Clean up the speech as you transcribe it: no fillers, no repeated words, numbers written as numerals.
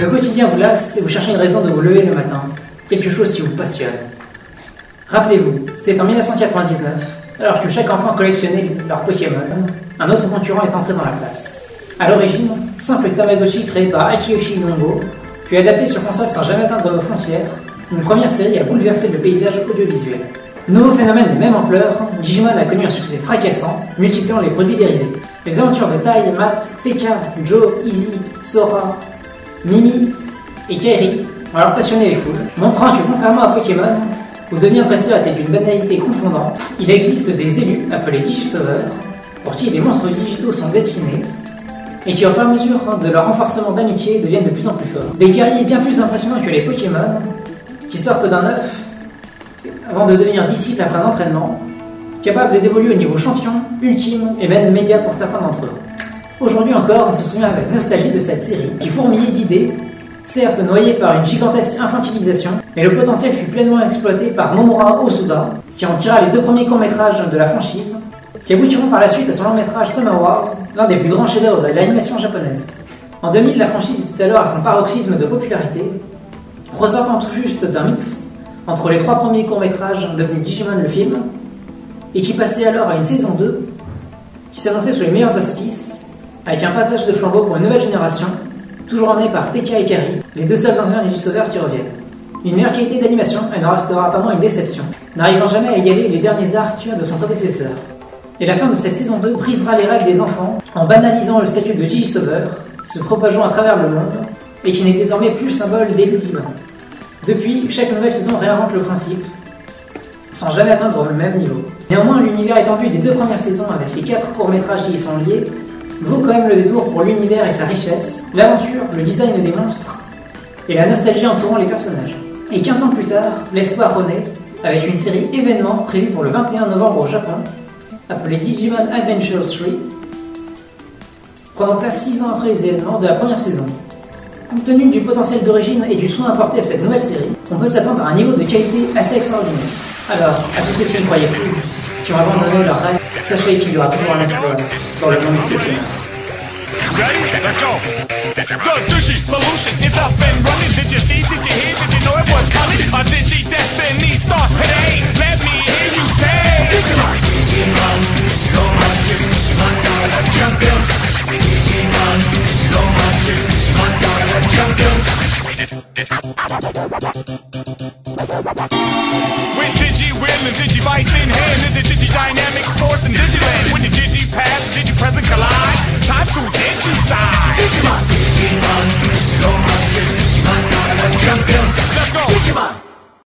Le quotidien vous lasse et vous cherchez une raison de vous lever le matin, quelque chose qui vous passionne. Rappelez-vous, c'était en 1999, alors que chaque enfant collectionnait leurs Pokémon, un autre concurrent est entré dans la place. A l'origine, simple Tamagotchi créé par Akiyoshi Nongo, puis adapté sur console sans jamais atteindre nos frontières, une première série a bouleversé le paysage audiovisuel. Nouveau phénomène de même ampleur, Digimon a connu un succès fracassant, multipliant les produits dérivés. Les aventures de Tai, Matt, Tekka, Joe, Izzy, Sora, Mimi et Kairi ont alors passionné les foules, montrant que contrairement à Pokémon, où devenir dresseur était d'une banalité confondante, il existe des élus, appelés Digisauveurs, pour qui des monstres digitaux sont dessinés, et qui au fur et à mesure de leur renforcement d'amitié deviennent de plus en plus forts. Des guerriers bien plus impressionnants que les Pokémon, qui sortent d'un œuf avant de devenir disciples après un entraînement, capables d'évoluer au niveau champion, ultime et même méga pour certains d'entre eux. Aujourd'hui encore, on se souvient avec nostalgie de cette série, qui fourmillait d'idées, certes noyée par une gigantesque infantilisation, mais le potentiel fut pleinement exploité par Nomura Osuda, qui en tira les 2 premiers courts-métrages de la franchise, qui aboutiront par la suite à son long-métrage Summer Wars, l'un des plus grands chefs-d'œuvre de l'animation japonaise. En 2000, la franchise était alors à son paroxysme de popularité, ressortant tout juste d'un mix entre les 3 premiers courts-métrages devenus Digimon le film, et qui passait alors à une saison 2, qui s'annonçait sous les meilleurs auspices, avec un passage de flambeau pour une nouvelle génération, toujours emmenée par Tekka et Kairi, les 2 seuls anciens Digisauveurs qui reviennent. Une meilleure qualité d'animation, elle ne restera pas moins une déception, n'arrivant jamais à égaler les derniers arcs de son prédécesseur. Et la fin de cette saison 2 brisera les rêves des enfants en banalisant le statut de Digisauveur, se propageant à travers le monde, et qui n'est désormais plus le symbole d'élus d'humains. Depuis, chaque nouvelle saison réinvente le principe, sans jamais atteindre le même niveau. Néanmoins, l'univers étendu des 2 premières saisons avec les 4 courts-métrages qui y sont liés vaut quand même le détour pour l'univers et sa richesse, l'aventure, le design des monstres et la nostalgie entourant les personnages. Et 15 ans plus tard, l'espoir renaît avec une série événement prévue pour le 21 novembre au Japon, appelée Digimon Adventure 3, prenant place 6 ans après les événements de la première saison. Compte tenu du potentiel d'origine et du soin apporté à cette nouvelle série, on peut s'attendre à un niveau de qualité assez extraordinaire. Alors, à tous ceux qui ne croyaient plus, qui ont abandonné leur rêve, sachez qu'il y aura toujours un espoir dans le monde exceptionnel. Ready? Let's go. The Digivolution is up and running. Did you see? Did you hear? Did you know it was coming? A Digi Destiny starts today. Let me hear you say Digimon, Digimon, Digigo Masters, Digimon Gala Champions. Digimon, Digigo Masters, Digimon Gala Champions. With Digi-Will and Digivice in hand, is a Digi-Dynamic force in Digiland. With the Digi-Past, Digi-Present collide, time to Digi-Side. Digimon.